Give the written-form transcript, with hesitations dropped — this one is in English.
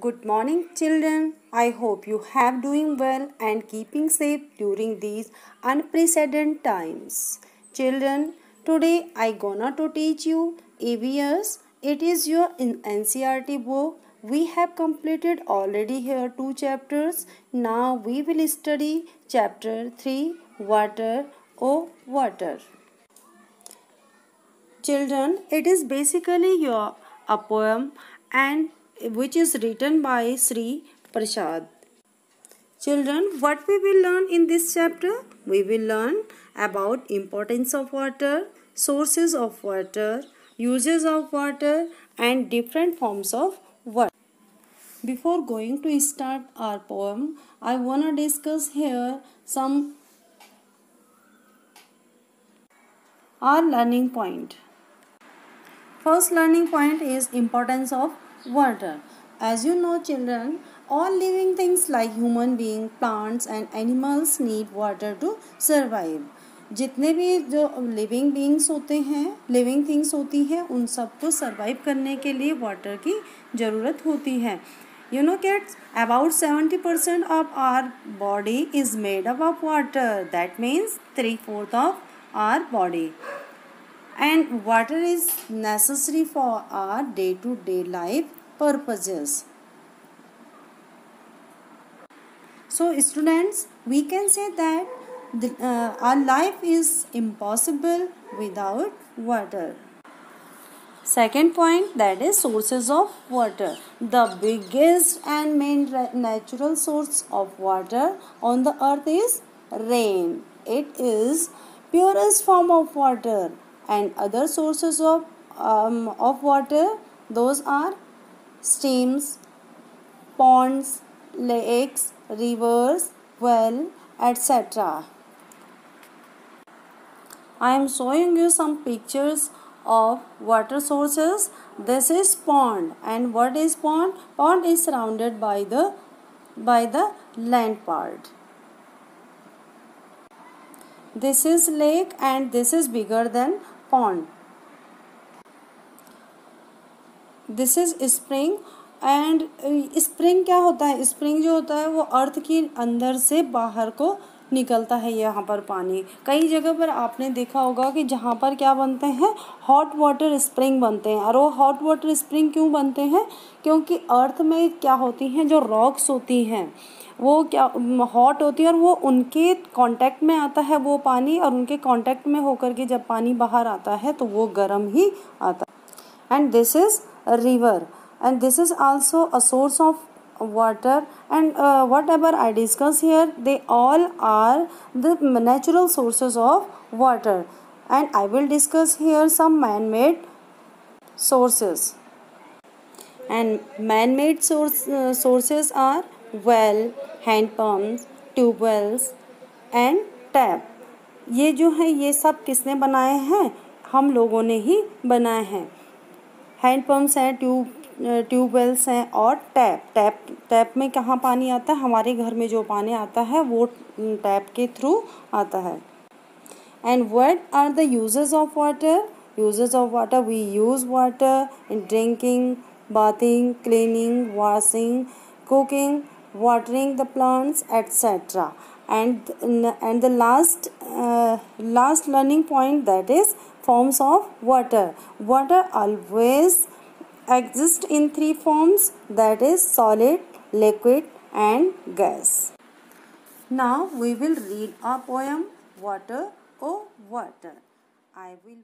Good morning, children. I hope you have doing well and keeping safe during these unprecedented times. Children, today I gonna to teach you EVS. It is your NCERT book. We have completed already here 2 chapters. Now we will study chapter 3, Water, O Water. Children, it is basically a poem and which is written by Sri Prasad. Children, what we will learn in this chapter? We will learn about importance of water, sources of water, uses of water and different forms of water. Before going to start our poem, I want to discuss here some our learning point. First learning point is importance of water. As you know, children, all living things like human being, plants and animals need water to survive. जितने भी जो living beings होते हैं, living things होती हैं, उन सबको survive करने के लिए वाटर की ज़रूरत होती है. You know kids, about 70% of our body is made up of water. That means 3/4 of our body. And water is necessary for our day-to-day life purposes. So students, we can say that our life is impossible without water. Second point, that is sources of water. The biggest and main natural source of water on the earth is rain. It is purest form of water. And other sources of water, those are streams, ponds, lakes, rivers, well, etc. I am showing you some pictures of water sources. This is pond, and what is pond? Pond is surrounded by the land part. This is lake and this is bigger than pond. This is spring and spring क्या होता है? Spring जो होता है वो अर्थ के अंदर से बाहर को निकलता है यहाँ पर पानी. कई जगह पर आपने देखा होगा कि जहाँ पर क्या बनते हैं, हॉट वाटर स्प्रिंग बनते हैं. और वो हॉट वाटर स्प्रिंग क्यों बनते हैं? क्योंकि अर्थ में क्या होती हैं, जो रॉक्स होती हैं वो क्या हॉट होती है और वो उनके कांटेक्ट में आता है वो पानी, और उनके कांटेक्ट में होकर के जब पानी बाहर आता है तो वो गर्म ही आता है. And this is a river and this is also a source of water. And whatever I discuss here, they all are the natural sources of water. And I will discuss here some man-made sources. And man-made sources are well, hand pumps, tube wells and tap. ये जो है ये सब किसने बनाए हैं? हम लोगों ने ही बनाए हैं. हैंड पम्प्स हैं, ट्यूबवेल्स हैं और टैप में कहाँ पानी आता है? हमारे घर में जो पानी आता है वो टैप के थ्रू आता है. And what are the uses of water? Uses of water, we use water in drinking, bathing, cleaning, washing, cooking, watering the plants, etc. And the last learning point, that is forms of water. Water always exists in 3 forms, that is solid, liquid and gas. Now we will read a poem, Water, O Water. I will